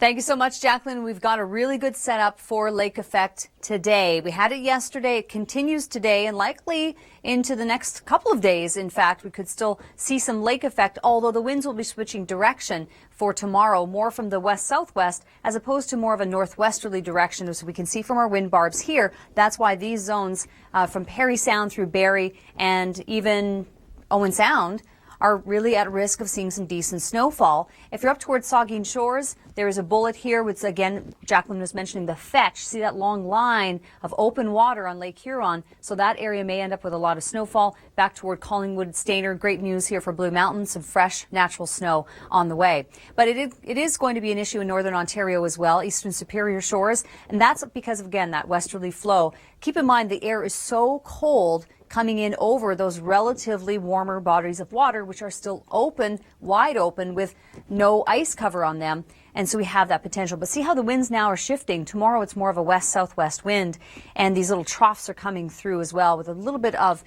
Thank you so much, Jacqueline. We've got a really good setup for lake effect today. We had it yesterday. It continues today and likely into the next couple of days. In fact, we could still see some lake effect, although the winds will be switching direction for tomorrow, more from the west-southwest as opposed to more of a northwesterly direction, as we can see from our wind barbs here. That's why these zones from Parry Sound through Barrie and even Owen Sound are really at risk of seeing some decent snowfall. If you're up towards Saugeen Shores, there is a bullet here, which again, Jacqueline was mentioning the fetch. See that long line of open water on Lake Huron? So that area may end up with a lot of snowfall. Back toward Collingwood, Stayner, great news here for Blue Mountain, some fresh natural snow on the way. But it is going to be an issue in northern Ontario as well, eastern Superior Shores, and that's because of, again, that westerly flow. Keep in mind the air is so cold coming in over those relatively warmer bodies of water, which are still open, wide open, with no ice cover on them. And so we have that potential. But see how the winds now are shifting. Tomorrow it's more of a west-southwest wind, and these little troughs are coming through as well with a little bit of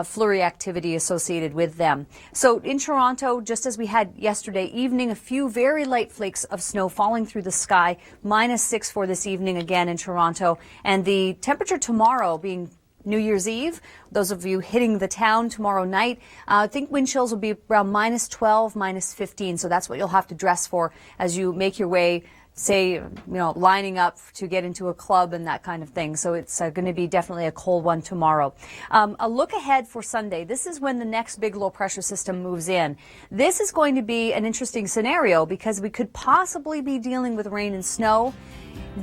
flurry activity associated with them. So in Toronto, just as we had yesterday evening, a few very light flakes of snow falling through the sky, -6 for this evening again in Toronto. And the temperature tomorrow being New Year's Eve, those of you hitting the town tomorrow night, I think wind chills will be around -12, -15. So that's what you'll have to dress for as you make your way, say, lining up to get into a club and that kind of thing. So it's going to be definitely a cold one tomorrow. A look ahead for Sunday. This is when the next big low pressure system moves in. This is going to be an interesting scenario because we could possibly be dealing with rain and snow.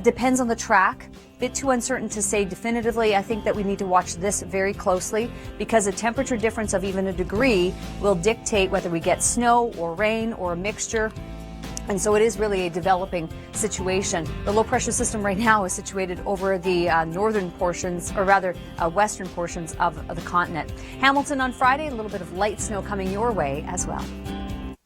Depends on the track. Bit too uncertain to say definitively. I think that we need to watch this very closely because a temperature difference of even a degree will dictate whether we get snow or rain or a mixture. And so it is really a developing situation. The low pressure system right now is situated over the northern portions, or rather western portions of the continent. Hamilton on Friday, a little bit of light snow coming your way as well.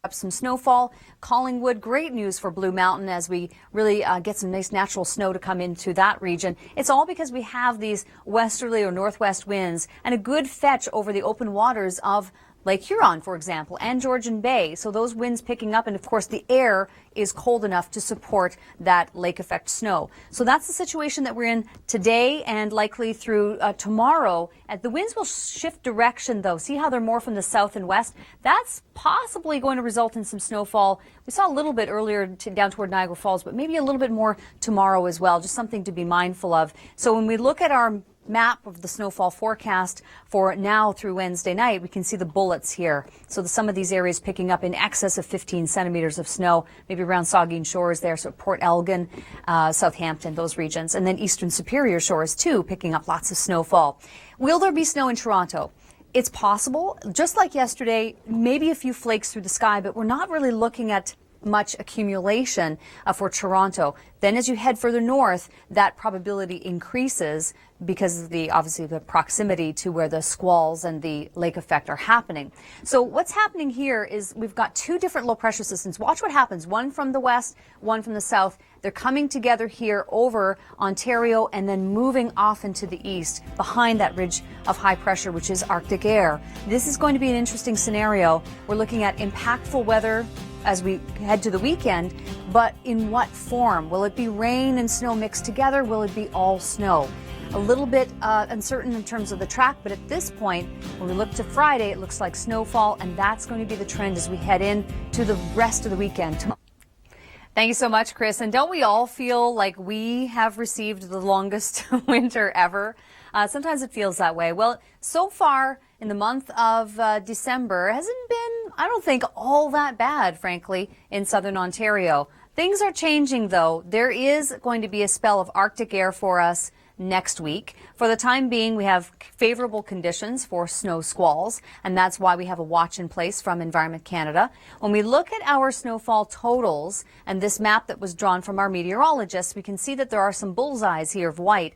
Up some snowfall. Collingwood, great news for Blue Mountain as we really get some nice natural snow to come into that region. It's all because we have these westerly or northwest winds and a good fetch over the open waters of Lake Huron, for example, and Georgian Bay. So those winds picking up, and of course the air is cold enough to support that lake effect snow. So that's the situation that we're in today and likely through tomorrow. The winds will shift direction, though. See how they're more from the south and west? That's possibly going to result in some snowfall. We saw a little bit earlier down toward Niagara Falls, but maybe a little bit more tomorrow as well. Just something to be mindful of. So when we look at our map of the snowfall forecast for now through Wednesday night, we can see the bullets here. So some of these areas picking up in excess of 15 centimeters of snow, maybe around Saugeen Shores there, so Port Elgin, Southampton, those regions, and then eastern Superior Shores too, picking up lots of snowfall. Will there be snow in Toronto? It's possible, just like yesterday, maybe a few flakes through the sky, but we're not really looking at much accumulation for Toronto. Then as you head further north, that probability increases because of obviously the proximity to where the squalls and the lake effect are happening. So what's happening here is we've got two different low pressure systems. Watch what happens. One from the west, one from the south. They're coming together here over Ontario and then moving off into the east behind that ridge of high pressure, which is Arctic air. This is going to be an interesting scenario. We're looking at impactful weather as we head to the weekend, but in what form? Will it be rain and snow mixed together? Will it be all snow? A little bit uncertain in terms of the track, but at this point, when we look to Friday, it looks like snowfall, and that's going to be the trend as we head in to the rest of the weekend. Thank you so much, Chris. And don't we all feel like we have received the longest winter ever? Sometimes it feels that way. Well, so far in the month of December hasn't been, I don't think, all that bad, frankly, in southern Ontario. Things are changing, though. There is going to be a spell of Arctic air for us next week. For the time being, we have favorable conditions for snow squalls, and that's why we have a watch in place from Environment Canada. When we look at our snowfall totals and this map that was drawn from our meteorologists, we can see that there are some bullseyes here of white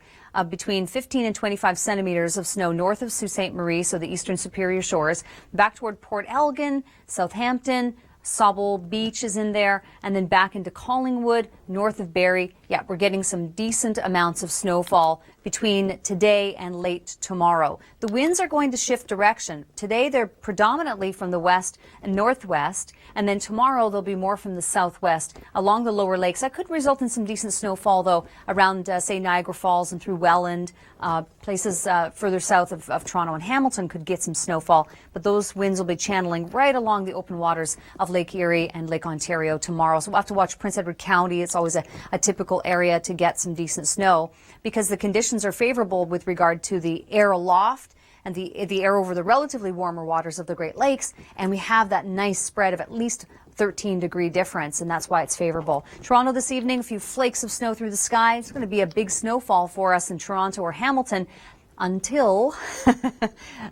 between 15 and 25 centimeters of snow north of Sault Ste. Marie, so the eastern Superior Shores, back toward Port Elgin, Southampton, Sauble Beach is in there, and then back into Collingwood, north of Barrie. Yeah, we're getting some decent amounts of snowfall between today and late tomorrow. The winds are going to shift direction. Today they're predominantly from the west and northwest, and then tomorrow they'll be more from the southwest along the lower lakes. That could result in some decent snowfall, though, around, say, Niagara Falls and through Welland. Places further south of Toronto and Hamilton could get some snowfall, but those winds will be channeling right along the open waters of Lake Erie and Lake Ontario tomorrow. So we'll have to watch Prince Edward County. It's always a typical area to get some decent snow because the conditions are favorable with regard to the air aloft and the air over the relatively warmer waters of the Great Lakes, and we have that nice spread of at least 13-degree difference, and that's why it's favorable. Toronto this evening, a few flakes of snow through the sky. It's going to be a big snowfall for us in Toronto or Hamilton until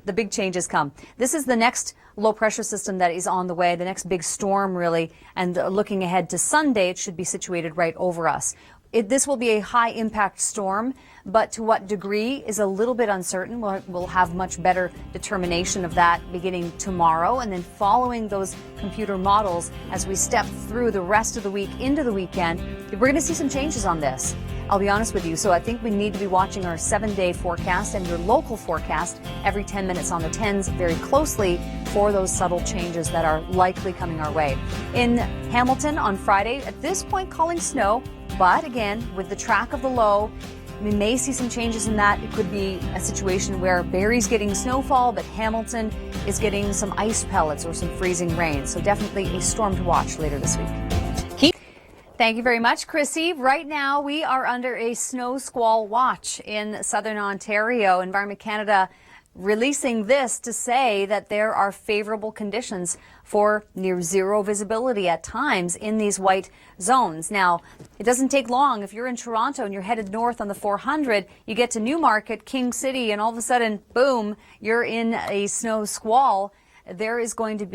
the big changes come. This is the next low pressure system that is on the way, the next big storm really, and looking ahead to Sunday, it should be situated right over us. This will be a high impact storm, but to what degree is a little bit uncertain. We'll have much better determination of that beginning tomorrow, and then following those computer models as we step through the rest of the week into the weekend, we're going to see some changes on this. I'll be honest with you. So I think we need to be watching our 7-day forecast and your local forecast every 10 minutes on the 10s very closely for those subtle changes that are likely coming our way. In Hamilton on Friday, at this point calling snow, but again, with the track of the low, we may see some changes in that. It could be a situation where Barrie's getting snowfall, but Hamilton is getting some ice pellets or some freezing rain. So definitely a storm to watch later this week. Thank you very much, Chrissy. Right now, we are under a snow squall watch in southern Ontario. Environment Canada releasing this to say that there are favorable conditions for near zero visibility at times in these white zones. Now, it doesn't take long. If you're in Toronto and you're headed north on the 400, you get to Newmarket, King City, and all of a sudden, boom, you're in a snow squall. There are going to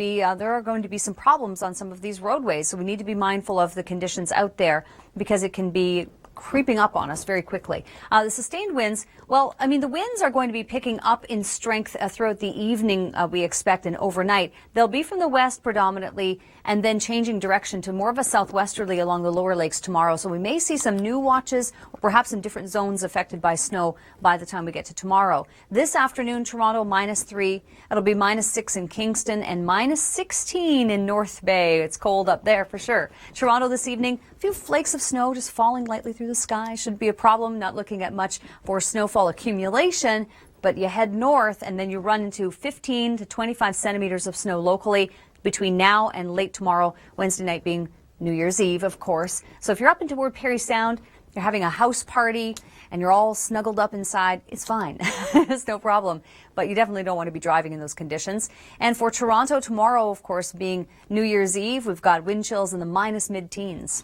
be some problems on some of these roadways. So we need to be mindful of the conditions out there because it can be creeping up on us very quickly. The sustained winds, well, I mean, the winds are going to be picking up in strength throughout the evening, we expect, and overnight. They'll be from the west predominantly and then changing direction to more of a southwesterly along the lower lakes tomorrow. So we may see some new watches, or perhaps in different zones affected by snow by the time we get to tomorrow. This afternoon, Toronto -3. It'll be -6 in Kingston and -16 in North Bay. It's cold up there for sure. Toronto this evening, a few flakes of snow just falling lightly through the sky. Shouldn't be a problem. Not looking at much for snowfall accumulation. But you head north and then you run into 15 to 25 centimeters of snow locally between now and late tomorrow, Wednesday night being New Year's Eve, of course. So if you're up into toward Parry Sound, you're having a house party and you're all snuggled up inside, it's fine. It's no problem. But you definitely don't want to be driving in those conditions. And for Toronto tomorrow, of course, being New Year's Eve, we've got wind chills in the -mid-teens.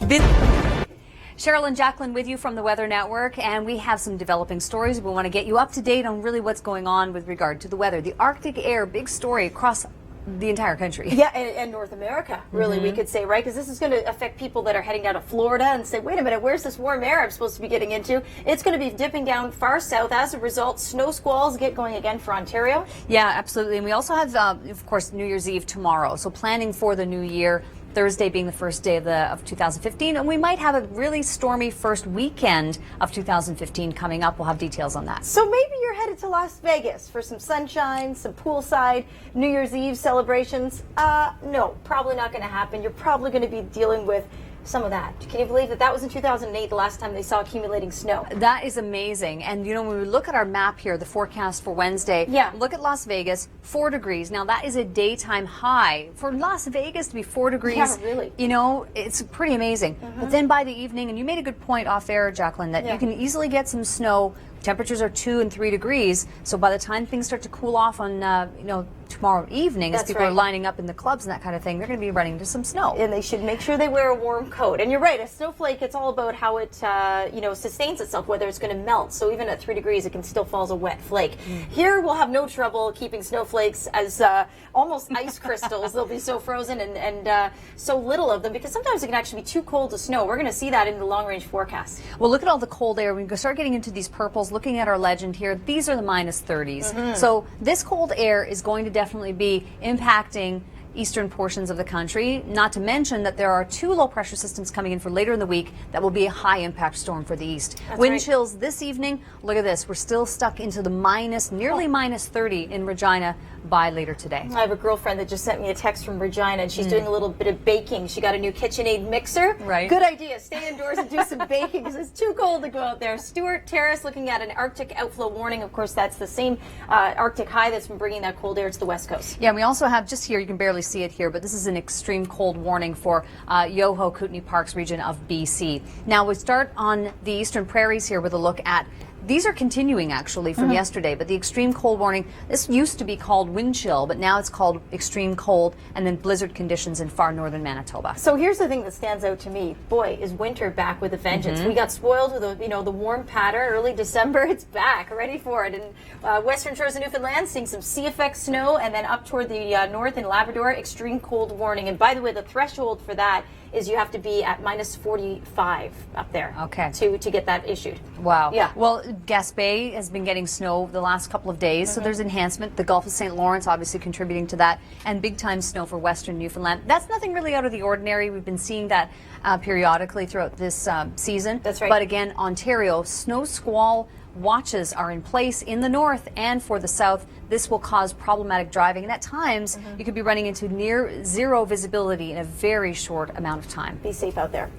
Sheryl and Jacqueline with you from the Weather Network, and we have some developing stories. We want to get you up to date on really what's going on with regard to the weather. The Arctic air, big story across the entire country. Yeah, and North America, really, we could say, right? Because this is going to affect people that are heading out of Florida and say, wait a minute, where's this warm air I'm supposed to be getting into? It's going to be dipping down far south. As a result, snow squalls get going again for Ontario. Yeah, absolutely. And we also have, of course, New Year's Eve tomorrow. So planning for the new year. Thursday being the first day of 2015, and we might have a really stormy first weekend of 2015 coming up. We'll have details on that. So maybe you're headed to Las Vegas for some sunshine, some poolside New Year's Eve celebrations. No, probably not going to happen. You're probably going to be dealing with some of that. Can you believe that was in 2008, the last time they saw accumulating snow? That is amazing. And you know, when we look at our map here, the forecast for Wednesday, look at Las Vegas, 4 degrees. Now that is a daytime high. For Las Vegas to be 4 degrees, yeah, really, you know, it's pretty amazing. But then by the evening, and you made a good point off air, Jacqueline, that you can easily get some snow. Temperatures are 2 and 3 degrees. So by the time things start to cool off on, you know, tomorrow evening, as people are lining up in the clubs and that kind of thing, they're going to be running into some snow. And they should make sure they wear a warm coat. And you're right, a snowflake, it's all about how it, you know, sustains itself, whether it's going to melt. So even at 3 degrees, it can still fall as a wet flake. Here, we'll have no trouble keeping snowflakes as almost ice crystals. They'll be so frozen and so little of them, because sometimes it can actually be too cold to snow. We're going to see that in the long-range forecast. Well, look at all the cold air. We can start getting into these purples. Looking at our legend here, these are the -30s. So this cold air is going to definitely be impacting eastern portions of the country, not to mention that there are 2 low pressure systems coming in for later in the week that will be a high impact storm for the east. Wind chills this evening. Look at this. We're still stuck into the nearly minus 30 in Regina by later today. I have a girlfriend that just sent me a text from Regina, and she's doing a little bit of baking. She got a new KitchenAid mixer. Right. Good idea. Stay indoors and do some baking because it's too cold to go out there. Stuart Terrace looking at an Arctic outflow warning. Of course, that's the same Arctic high that's been bringing that cold air to the west coast. Yeah, and we also have just here, you can barely see it here, but this is an extreme cold warning for Yoho, Kootenay Parks region of BC. Now we start on the eastern prairies here with a look at these are continuing actually from yesterday, but the extreme cold warning, this used to be called wind chill, but now it's called extreme cold and then blizzard conditions in far northern Manitoba. So here's the thing that stands out to me. Boy, is winter back with a vengeance. We got spoiled with the warm pattern early December. It's back, ready for it. And western shores of Newfoundland seeing some sea effect snow, and then up toward the north in Labrador, extreme cold warning. And by the way, the threshold for that is you have to be at minus 45 up there to get that issued. Wow. Yeah. Well, Gaspé has been getting snow the last couple of days, so there's enhancement. The Gulf of St. Lawrence obviously contributing to that, and big time snow for western Newfoundland. That's nothing really out of the ordinary. We've been seeing that periodically throughout this season. That's right. But again, Ontario, snow squall watches are in place in the north and for the south. This will cause problematic driving, and at times you could be running into near zero visibility in a very short amount of time. Be safe out there.